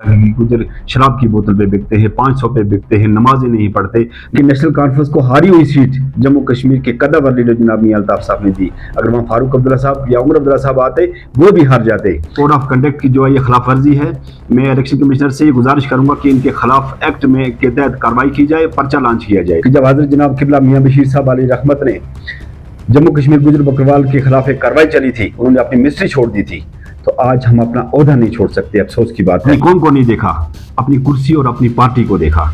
गुजर शराब की बोतल पे बिकते हैं, 500 पे बिकते हैं, नमाजें नहीं पढ़ते। लेकिन नेशनल कॉन्फ्रेंस को हारी हुई सीट जम्मू कश्मीर के कद्दावर लीडर जनाब मियां अल्ताफ साहब ने दी। अगर वहाँ फारूक अब्दुल्ला साहब या उमर अब्दुल्ला साहब आते वो भी हार जाते। कोड ऑफ कंडक्ट की जो है ये खिलाफ वर्जी है। मैं इलेक्शन कमिश्नर से ये गुजारिश करूंगा कि इनके खिलाफ एक्ट में के तहत कार्रवाई की जाए, पर्चा लॉन्च किया जाए। जब हजरत जनाब किबला मियां बशीर साहब अली रहमत ने जम्मू कश्मीर गुजर बकरवाल के खिलाफ एक कार्रवाई चली थी, उन्होंने अपनी मिनिस्ट्री छोड़ दी थी, तो आज हम अपना ओहदा नहीं छोड़ सकते। अफसोस की बात है, कौन को नहीं देखा, अपनी कुर्सी और अपनी पार्टी को देखा।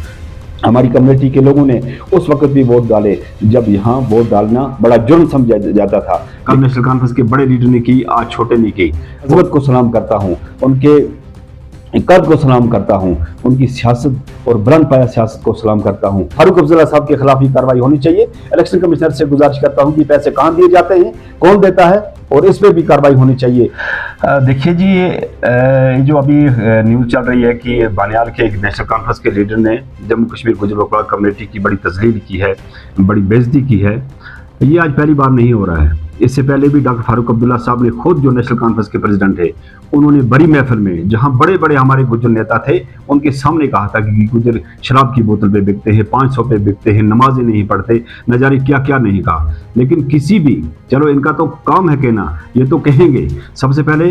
हमारी कम्युनिटी के लोगों ने उस वक्त भी वोट डाले जब यहाँ वोट डालना बड़ा जुर्म समझा जाता था। कल नेशनल कॉन्फ्रेंस के बड़े लीडर ने की, आज छोटे ने की। अजमत को सलाम करता हूँ, उनके कद को सलाम करता हूँ, उनकी सियासत और बुलंद पाया सियासत को सलाम करता हूँ। फारूक अब्दुल्ला साहब के खिलाफ ही कार्रवाई होनी चाहिए। इलेक्शन कमिश्नर से गुजारिश करता हूँ कि पैसे कहाँ दिए जाते हैं, कौन देता है, और इस पे भी कार्रवाई होनी चाहिए। देखिए जी, ये जो अभी न्यूज़ चल रही है कि बानियाल के एक नेशनल कॉन्फ्रेंस के लीडर ने जम्मू कश्मीर गुजर बकरवाल कम्युनिटी की बड़ी तजलील की है, बड़ी बेइज्जती की है, ये आज पहली बार नहीं हो रहा है। इससे पहले भी डॉक्टर फारूक अब्दुल्ला साहब ने खुद, जो नेशनल कॉन्फ्रेंस के प्रेसिडेंट थे, उन्होंने बड़ी महफिल में जहां बड़े बड़े हमारे गुजर नेता थे उनके सामने कहा था कि गुजर शराब की बोतल पे बिकते हैं, 500 पे बिकते हैं, नमाजें नहीं पढ़ते, न जाने क्या क्या नहीं कहा। लेकिन किसी भी, चलो इनका तो काम है कहना, ये तो कहेंगे। सबसे पहले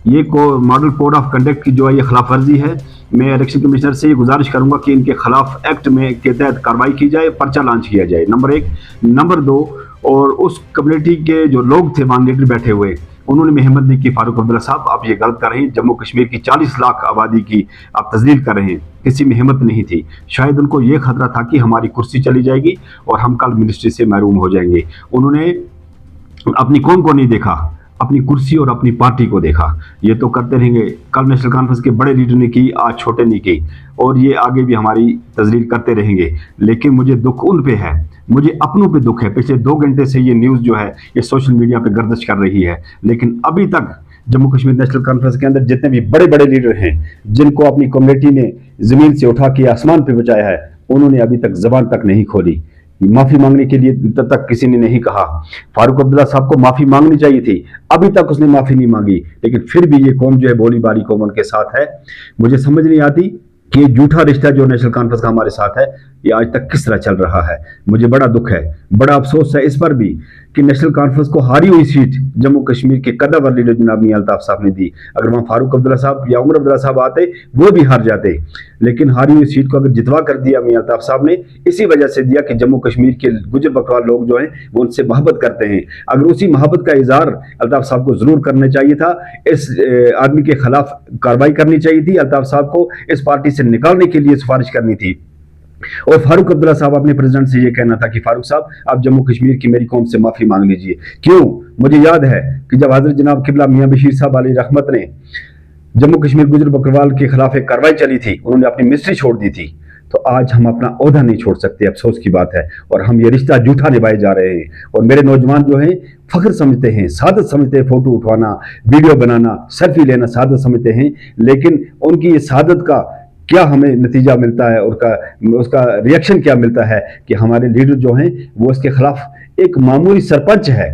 ये मॉडल कोड ऑफ कंडक्ट की जो है ये खिलाफ वर्जी है। मैं इलेक्शन कमिश्नर से ये गुजारिश करूंगा कि इनके खिलाफ एक्ट में के तहत कार्रवाई की जाए, पर्चा लॉन्च किया जाए, नंबर 1। नंबर 2, और उस कम्युनिटी के जो लोग थे वहाँ लीडर बैठे हुए, उन्होंने में हिम्मत नहीं की, फारूक अब्दुल्ला साहब आप ये गलत कर रहे हैं, जम्मू कश्मीर की 40 लाख आबादी की आप तजलील कर रहे हैं। किसी में हिम्मत नहीं थी। शायद उनको ये खतरा था कि हमारी कुर्सी चली जाएगी और हम कल मिनिस्ट्री से महरूम हो जाएंगे। उन्होंने अपनी कौम को नहीं देखा, अपनी कुर्सी और अपनी पार्टी को देखा। ये तो करते रहेंगे। कल नेशनल कॉन्फ्रेंस के बड़े लीडर ने की, आज छोटे ने की, और ये आगे भी हमारी तजलील करते रहेंगे। लेकिन मुझे दुख उन पे है, मुझे अपनों पे दुख है। पिछले 2 घंटे से ये न्यूज़ जो है ये सोशल मीडिया पे गर्दिश कर रही है, लेकिन अभी तक जम्मू कश्मीर नेशनल कॉन्फ्रेंस के अंदर जितने भी बड़े बड़े लीडर हैं, जिनको अपनी कम्युनिटी ने ज़मीन से उठा के आसमान पे पहुंचाया है, उन्होंने अभी तक ज़बान तक नहीं खोली। माफ़ी मांगने के लिए तक किसी ने नहीं कहा। फारूक अब्दुल्ला साहब को माफ़ी मांगनी चाहिए थी, अभी तक उसने माफ़ी नहीं मांगी। लेकिन फिर भी ये कौम जो है बोली बारी कौम उनके साथ है। मुझे समझ नहीं आती कि झूठा रिश्ता जो नेशनल कॉन्फ्रेंस का हमारे साथ है, ये आज तक किस तरह चल रहा है। मुझे बड़ा दुख है, बड़ा अफसोस है इस पर भी कि नेशनल कॉन्फ्रेंस को हारी हुई सीट जम्मू कश्मीर के कद्दावर लीडर जनाब मियां अल्ताफ साहब ने दी। अगर वहाँ फारूक अब्दुल्ला साहब या उमर अब्दुल्ला साहब आते वो भी हार जाते। लेकिन हारी हुई सीट को अगर जितवा कर दिया मियां अल्ताफ साहब ने, इसी वजह से दिया कि जम्मू कश्मीर के गुजर बकरवाल लोग जो हैं वो उनसे मोहब्बत करते हैं। अगर उसी मोहब्बत का इजहार अल्ताफ साहब को जरूर करना चाहिए था। इस आदमी के खिलाफ कार्रवाई करनी चाहिए थी। अल्ताफ साहब को इस पार्टी से निकालने के लिए सिफारिश करनी थी। और फारूक अब्दुल्ला साहब अपने प्रेसिडेंट से ये कहना था कि फारूक साहब आप जम्मू कश्मीर की मेरी कौम से माफी मांग लीजिए। क्यों? मुझे याद है कि जब हजरत जनाब किबला मियां बशीर साहब अली रहमत ने जम्मू कश्मीर गुजर बकरवाल के खिलाफ एक कार्रवाई चली थी, उन्होंने अपनी मिनिस्ट्री छोड़ दी थी, तो आज हम अपना ओहदा नहीं छोड़ सकते। अफसोस की बात है, और हम ये रिश्ता झूठा निभाए जा रहे हैं। और मेरे नौजवान जो हैं फख्र समझते हैं, सादत समझते हैं, फोटो उठवाना, वीडियो बनाना, सेल्फी लेना सादत समझते हैं। लेकिन उनकी ये सादत का क्या हमें नतीजा मिलता है, उसका रिएक्शन क्या मिलता है कि हमारे लीडर जो हैं वो इसके खिलाफ, एक मामूली सरपंच है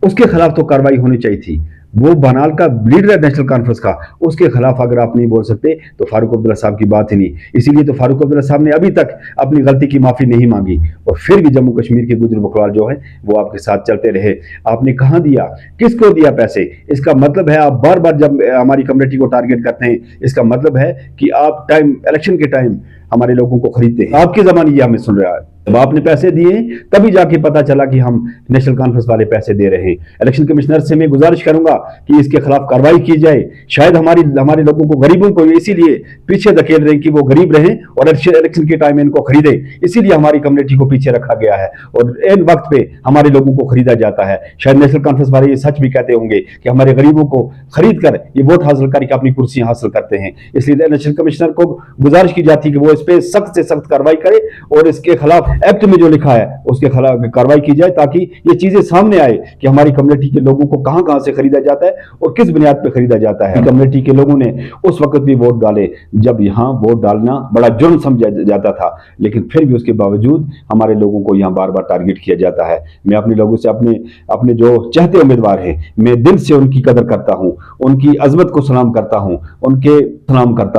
उसके खिलाफ तो कार्रवाई होनी चाहिए थी। वो बनाल का लीडर है नेशनल कॉन्फ्रेंस का, उसके खिलाफ अगर आप नहीं बोल सकते तो फारूक अब्दुल्ला साहब की बात ही नहीं। इसीलिए तो फारूक अब्दुल्ला साहब ने अभी तक अपनी गलती की माफी नहीं मांगी, और फिर भी जम्मू कश्मीर के गुजर बकरवाल जो है वो आपके साथ चलते रहे। आपने कहाँ दिया, किसको दिया पैसे? इसका मतलब है आप बार बार जब हमारी कम्युनिटी को टारगेट करते हैं, इसका मतलब है कि आप इलेक्शन के टाइम हमारे लोगों को खरीदते हैं। आपके जमाने ये हमें सुन रहा है। जब आपने पैसे दिए तभी जाके पता चला कि हम नेशनल कॉन्फ्रेंस वाले पैसे दे रहे हैं। इलेक्शन कमिश्नर से मैं गुजारिश करूंगा कि इसके खिलाफ कार्रवाई की जाए। शायद हमारे लोगों को, गरीबों को इसीलिए पीछे धकेल रहे हैं कि वो गरीब रहें और इलेक्शन के टाइम इनको खरीदे, इसीलिए हमारी कम्युनिटी को पीछे रखा गया है और इन वक्त पे हमारे लोगों को खरीदा जाता है। शायद नेशनल कॉन्फ्रेंस वाले ये सच भी कहते होंगे कि हमारे गरीबों को खरीद कर ये वोट हासिल करके अपनी कुर्सियां हासिल करते हैं। इसलिए नेशनल कमिश्नर को गुजारिश की जाती है कि वो इस पर सख्त से सख्त कार्रवाई करे और इसके खिलाफ एक्ट में जो लिखा है उसके खिलाफ कार्रवाई की जाए, ताकि ये चीजें सामने आए कि हमारी कम्युनिटी के लोगों को कहां कहां से खरीदा जाता है और किस बुनियाद पर खरीदा जाता है। कम्युनिटी के लोगों ने उस वक्त भी वोट डाले जब यहाँ वोट डालना बड़ा जुर्म समझा जाता था, लेकिन फिर भी उसके बावजूद हमारे लोगों को यहाँ बार बार टारगेट किया जाता है। मैं अपने लोगों से अपने जो चहते उम्मीदवार हैं, मैं दिल से उनकी कदर करता हूँ, उनकी अजमत को सलाम करता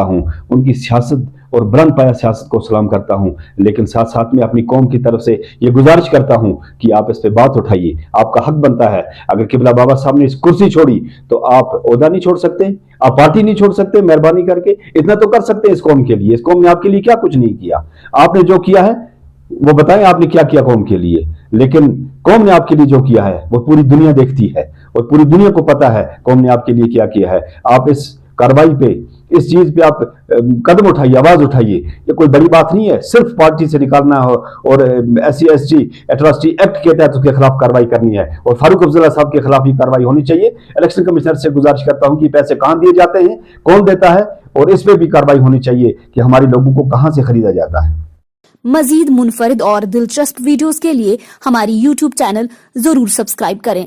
हूँ, उनकी सियासत और बुलंद पाया सियासत को सलाम करता हूं, लेकिन साथ साथ में अपनी कौम की तरफ से ये गुजारिश करता हूं कि आप इस पे बात उठाइए। आपका हक बनता है। अगर किबला बाबा साहब ने इस कुर्सी छोड़ी तो आप ओहदा नहीं छोड़ सकते, आप पार्टी नहीं छोड़ सकते। मेहरबानी करके इतना तो कर सकते हैं इस कौम के लिए। इस कौम ने आपके लिए क्या कुछ नहीं किया। आपने जो किया है वो बताएं, आपने क्या किया कौम के लिए। लेकिन कौम ने आपके लिए जो किया है वो पूरी दुनिया देखती है और पूरी दुनिया को पता है कौम ने आपके लिए क्या किया है। आप इस कार्रवाई पे, इस चीज पे आप कदम उठाइए, आवाज उठाइए। ये कोई बड़ी बात नहीं है, सिर्फ पार्टी से निकालना हो और SC/ST एट्रॉसिटी एक्ट के तहत उसके खिलाफ कार्रवाई करनी है और फारूक अब्दुल्ला साहब के खिलाफ ही कार्रवाई होनी चाहिए। इलेक्शन कमिश्नर से गुजारिश करता हूं कि पैसे कहां दिए जाते हैं, कौन देता है, और इस पे भी कार्रवाई होनी चाहिए कि हमारे लोगों को कहां से खरीदा जाता है। मजीद मुनफरिद और दिलचस्प वीडियोस के लिए हमारी YouTube चैनल जरूर सब्सक्राइब करें।